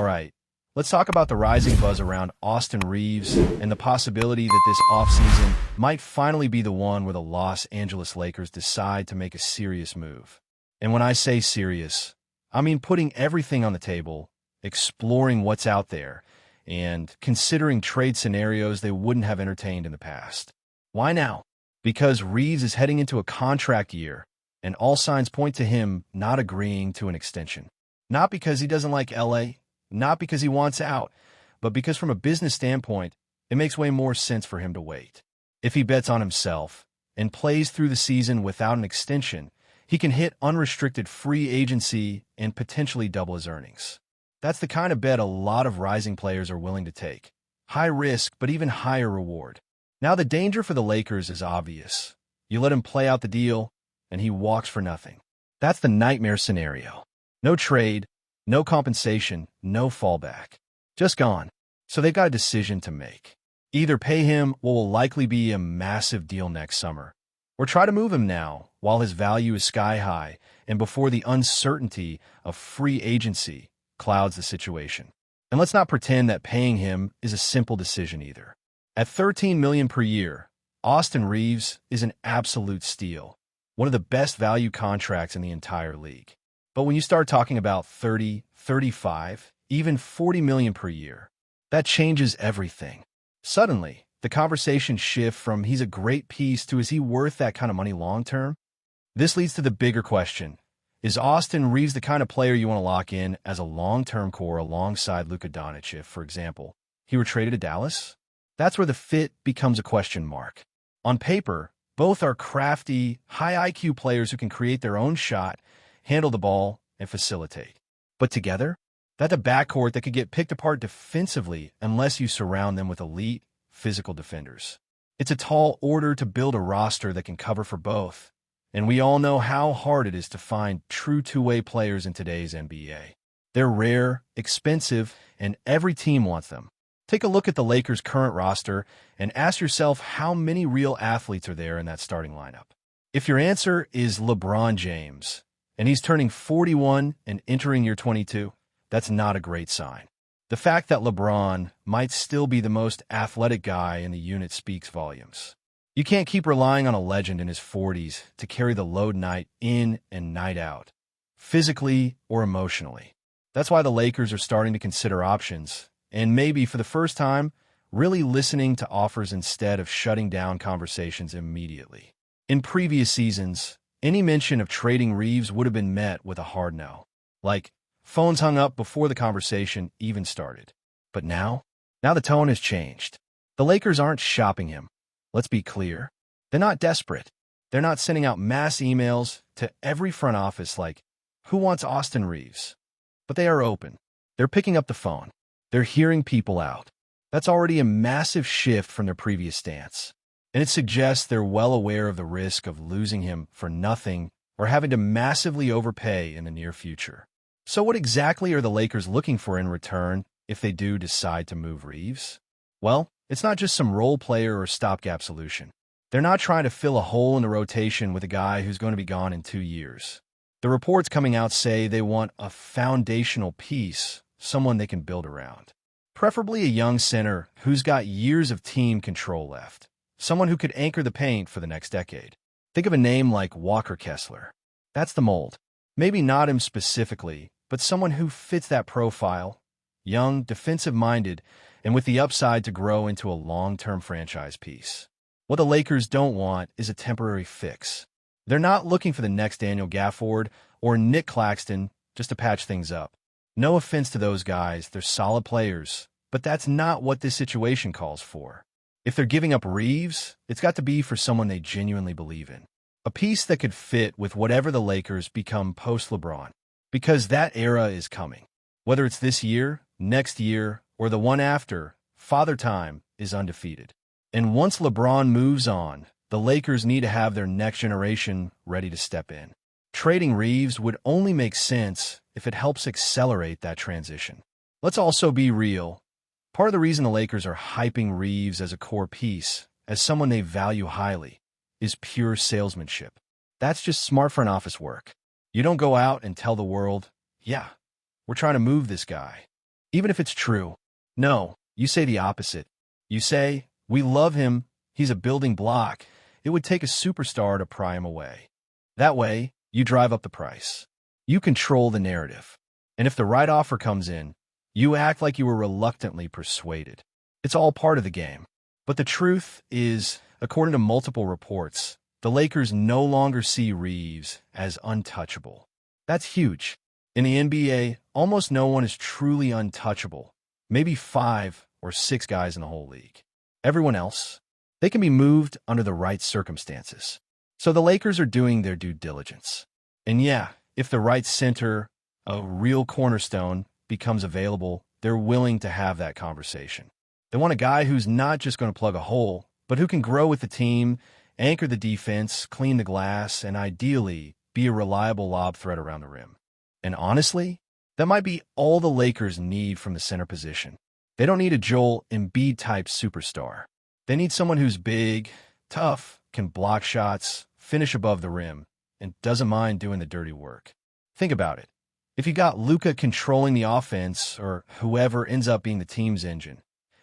right, let's talk about the rising buzz around Austin Reeves and the possibility that this offseason might finally be the one where the Los Angeles Lakers decide to make a serious move. And when I say serious, I mean putting everything on the table, exploring what's out there, and considering trade scenarios they wouldn't have entertained in the past. Why now? Because Reeves is heading into a contract year, and all signs point to him not agreeing to an extension. Not because he doesn't like LA, not because he wants out, but because from a business standpoint, it makes way more sense for him to wait. If he bets on himself and plays through the season without an extension, he can hit unrestricted free agency and potentially double his earnings. That's the kind of bet a lot of rising players are willing to take. High risk, but even higher reward. Now the danger for the Lakers is obvious. You let him play out the deal, and he walks for nothing. That's the nightmare scenario. No trade, no compensation, no fallback. Just gone. So they've got a decision to make. Either pay him what will likely be a massive deal next summer, or try to move him now while his value is sky high and before the uncertainty of free agency clouds the situation. And let's not pretend that paying him is a simple decision either. At $13 million per year, Austin Reeves is an absolute steal, one of the best value contracts in the entire league. But when you start talking about 30, 35, even $40 million per year, that changes everything. Suddenly, the conversation shifts from he's a great piece to is he worth that kind of money long term? This leads to the bigger question. Is Austin Reeves the kind of player you want to lock in as a long-term core alongside Luka Doncic if, for example, he were traded to Dallas? That's where the fit becomes a question mark. On paper, both are crafty, high IQ players who can create their own shot, handle the ball, and facilitate. But together, that's a backcourt that could get picked apart defensively unless you surround them with elite, physical defenders. It's a tall order to build a roster that can cover for both, and we all know how hard it is to find true two-way players in today's NBA. They're rare, expensive, and every team wants them. Take a look at the Lakers' current roster and ask yourself how many real athletes are there in that starting lineup. If your answer is LeBron James, and he's turning 41 and entering year 22, that's not a great sign. The fact that LeBron might still be the most athletic guy in the unit speaks volumes. You can't keep relying on a legend in his 40s to carry the load night in and night out, physically or emotionally. That's why the Lakers are starting to consider options, and maybe for the first time, really listening to offers instead of shutting down conversations immediately. In previous seasons, any mention of trading Reeves would have been met with a hard no. Like, phones hung up before the conversation even started. But now the tone has changed. The Lakers aren't shopping him. Let's be clear. They're not desperate. They're not sending out mass emails to every front office like, who wants Austin Reeves? But they are open. They're picking up the phone. They're hearing people out. That's already a massive shift from their previous stance. And it suggests they're well aware of the risk of losing him for nothing or having to massively overpay in the near future. So what exactly are the Lakers looking for in return if they do decide to move Reeves? Well, it's not just some role player or stopgap solution. They're not trying to fill a hole in the rotation with a guy who's going to be gone in 2 years. The reports coming out say they want a foundational piece, someone they can build around. Preferably a young center who's got years of team control left. Someone who could anchor the paint for the next decade. Think of a name like Walker Kessler. That's the mold. Maybe not him specifically, but someone who fits that profile. Young, defensive-minded, and with the upside to grow into a long-term franchise piece. What the Lakers don't want is a temporary fix. They're not looking for the next Daniel Gafford or Nick Claxton just to patch things up. No offense to those guys, they're solid players, but that's not what this situation calls for. If they're giving up Reeves, it's got to be for someone they genuinely believe in. A piece that could fit with whatever the Lakers become post-LeBron. Because that era is coming. Whether it's this year, next year, or the one after, Father Time is undefeated. And once LeBron moves on, the Lakers need to have their next generation ready to step in. Trading Reeves would only make sense if it helps accelerate that transition. Let's also be real. Part of the reason the Lakers are hyping Reeves as a core piece, as someone they value highly, is pure salesmanship. That's just smart front office work. You don't go out and tell the world, yeah, we're trying to move this guy. Even if it's true. No, you say the opposite. You say, we love him, he's a building block. It would take a superstar to pry him away. That way, you drive up the price. You control the narrative. And if the right offer comes in, you act like you were reluctantly persuaded. It's all part of the game. But the truth is, according to multiple reports, the Lakers no longer see Reeves as untouchable. That's huge. In the NBA, almost no one is truly untouchable. Maybe 5 or 6 guys in the whole league. Everyone else, they can be moved under the right circumstances. So the Lakers are doing their due diligence. And yeah, if the right center, a real cornerstone, becomes available, they're willing to have that conversation. They want a guy who's not just going to plug a hole, but who can grow with the team, anchor the defense, clean the glass, and ideally be a reliable lob threat around the rim. And honestly, that might be all the Lakers need from the center position. They don't need a Joel Embiid-type superstar. They need someone who's big, tough, can block shots, finish above the rim, and doesn't mind doing the dirty work. Think about it. If you got Luka controlling the offense, or whoever ends up being the team's engine,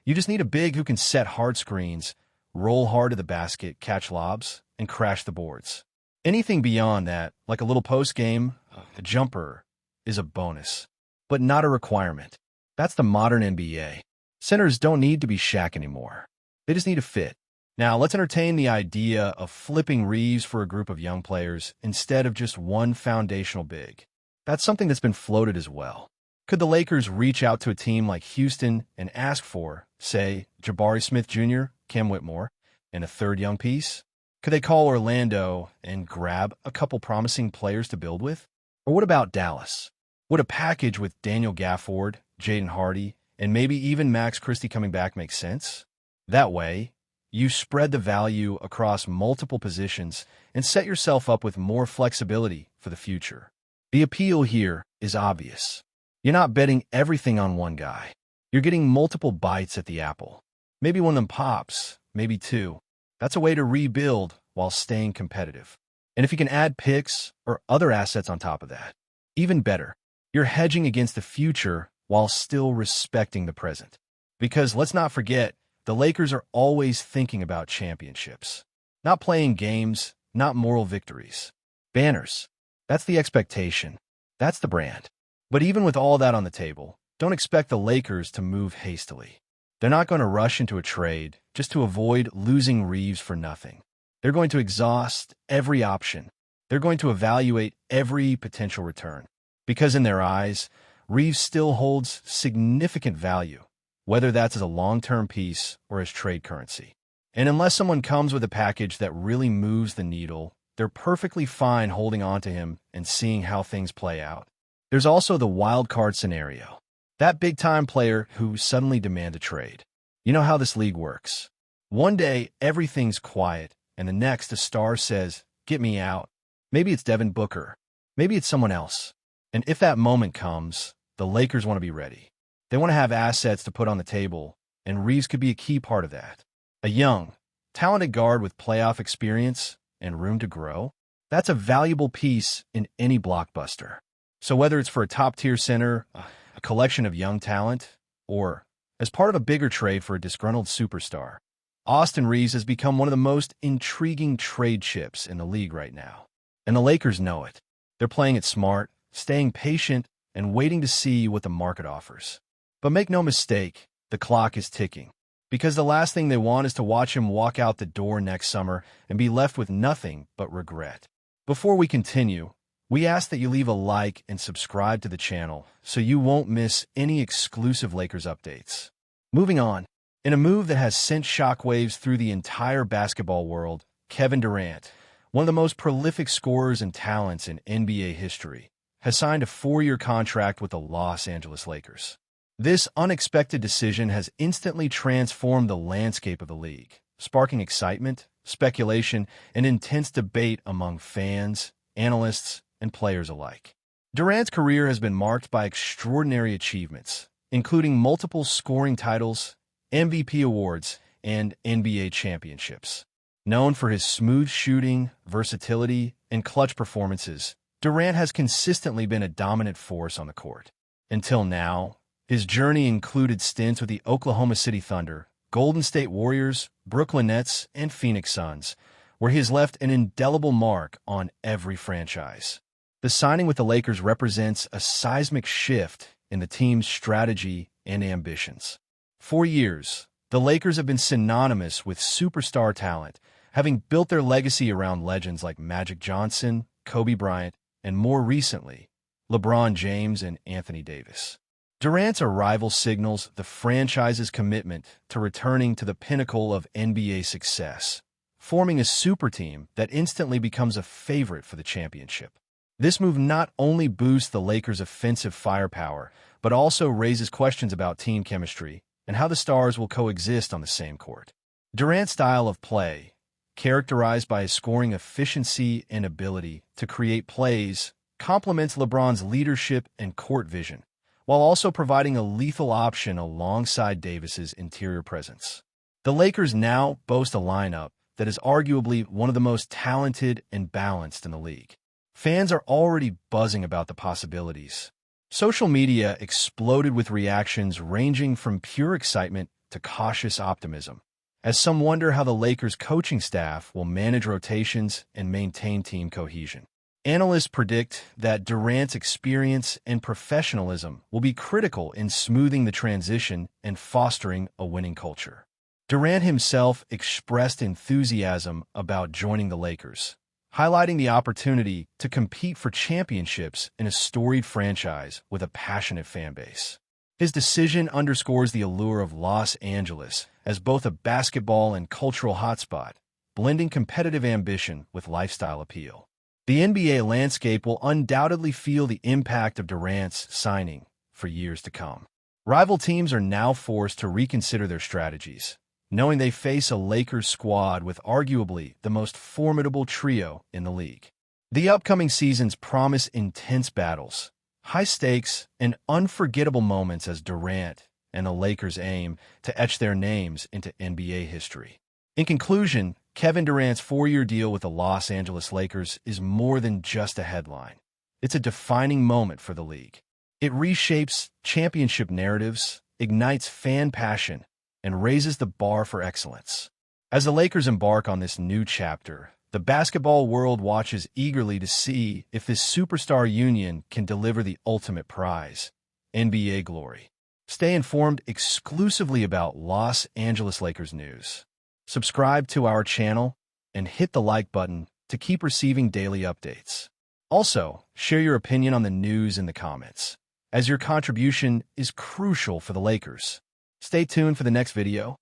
you just need a big who can set hard screens, roll hard to the basket, catch lobs, and crash the boards. Anything beyond that, like a little post-game, a jumper, is a bonus, but not a requirement. That's the modern NBA. Centers don't need to be Shaq anymore. They just need to fit. Now, let's entertain the idea of flipping Reeves for a group of young players instead of just one foundational big. That's something that's been floated as well. Could the Lakers reach out to a team like Houston and ask for, say, Jabari Smith Jr., Cam Whitmore, and a third young piece? Could they call Orlando and grab a couple promising players to build with? Or what about Dallas? Would a package with Daniel Gafford, Jaden Hardy, and maybe even Max Christie coming back make sense? That way, you spread the value across multiple positions and set yourself up with more flexibility for the future. The appeal here is obvious. You're not betting everything on one guy. You're getting multiple bites at the apple. Maybe one of them pops, maybe 2. That's a way to rebuild while staying competitive. And if you can add picks or other assets on top of that, even better. You're hedging against the future while still respecting the present. Because let's not forget, the Lakers are always thinking about championships. Not playing games, not moral victories. Banners. That's the expectation. That's the brand. But even with all that on the table, don't expect the Lakers to move hastily. They're not going to rush into a trade just to avoid losing Reeves for nothing. They're going to exhaust every option. They're going to evaluate every potential return. Because in their eyes, Reeves still holds significant value, whether that's as a long-term piece or as trade currency. And unless someone comes with a package that really moves the needle, they're perfectly fine holding on to him and seeing how things play out. There's also the wildcard scenario. That big-time player who suddenly demands a trade. You know how this league works. One day, everything's quiet, and the next, a star says, "Get me out." Maybe it's Devin Booker. Maybe it's someone else. And if that moment comes, the Lakers want to be ready. They want to have assets to put on the table, and Reeves could be a key part of that. A young, talented guard with playoff experience and room to grow, that's a valuable piece in any blockbuster. So whether it's for a top-tier center, a collection of young talent, or as part of a bigger trade for a disgruntled superstar, Austin Reeves has become one of the most intriguing trade chips in the league right now. And the Lakers know it. They're playing it smart, staying patient, and waiting to see what the market offers. But make no mistake, the clock is ticking. Because the last thing they want is to watch him walk out the door next summer and be left with nothing but regret. Before we continue, we ask that you leave a like and subscribe to the channel so you won't miss any exclusive Lakers updates. Moving on, in a move that has sent shockwaves through the entire basketball world, Kevin Durant, one of the most prolific scorers and talents in NBA history, has signed a 4-year contract with the Los Angeles Lakers. This unexpected decision has instantly transformed the landscape of the league, sparking excitement, speculation, and intense debate among fans, analysts, and players alike. Durant's career has been marked by extraordinary achievements, including multiple scoring titles, MVP awards, and NBA championships. Known for his smooth shooting, versatility, and clutch performances, Durant has consistently been a dominant force on the court. Until now, His journey included stints with the Oklahoma City Thunder, Golden State Warriors, Brooklyn Nets, and Phoenix Suns, where he has left an indelible mark on every franchise. The signing with the Lakers represents a seismic shift in the team's strategy and ambitions. For years, the Lakers have been synonymous with superstar talent, having built their legacy around legends like Magic Johnson, Kobe Bryant, and more recently, LeBron James and Anthony Davis. Durant's arrival signals the franchise's commitment to returning to the pinnacle of NBA success, forming a super team that instantly becomes a favorite for the championship. This move not only boosts the Lakers' offensive firepower, but also raises questions about team chemistry and how the stars will coexist on the same court. Durant's style of play, characterized by his scoring efficiency and ability to create plays, complements LeBron's leadership and court vision, while also providing a lethal option alongside Davis's interior presence. The Lakers now boast a lineup that is arguably one of the most talented and balanced in the league. Fans are already buzzing about the possibilities. Social media exploded with reactions ranging from pure excitement to cautious optimism, as some wonder how the Lakers' coaching staff will manage rotations and maintain team cohesion. Analysts predict that Durant's experience and professionalism will be critical in smoothing the transition and fostering a winning culture. Durant himself expressed enthusiasm about joining the Lakers, highlighting the opportunity to compete for championships in a storied franchise with a passionate fan base. His decision underscores the allure of Los Angeles as both a basketball and cultural hotspot, blending competitive ambition with lifestyle appeal. The NBA landscape will undoubtedly feel the impact of Durant's signing for years to come. Rival teams are now forced to reconsider their strategies, knowing they face a Lakers squad with arguably the most formidable trio in the league. The upcoming seasons promise intense battles, high stakes, and unforgettable moments as Durant and the Lakers aim to etch their names into NBA history. In conclusion, Kevin Durant's 4-year deal with the Los Angeles Lakers is more than just a headline. It's a defining moment for the league. It reshapes championship narratives, ignites fan passion, and raises the bar for excellence. As the Lakers embark on this new chapter, the basketball world watches eagerly to see if this superstar union can deliver the ultimate prize, NBA glory. Stay informed exclusively about Los Angeles Lakers news. Subscribe to our channel and hit the like button to keep receiving daily updates. Also, share your opinion on the news in the comments, as your contribution is crucial for the Lakers. Stay tuned for the next video.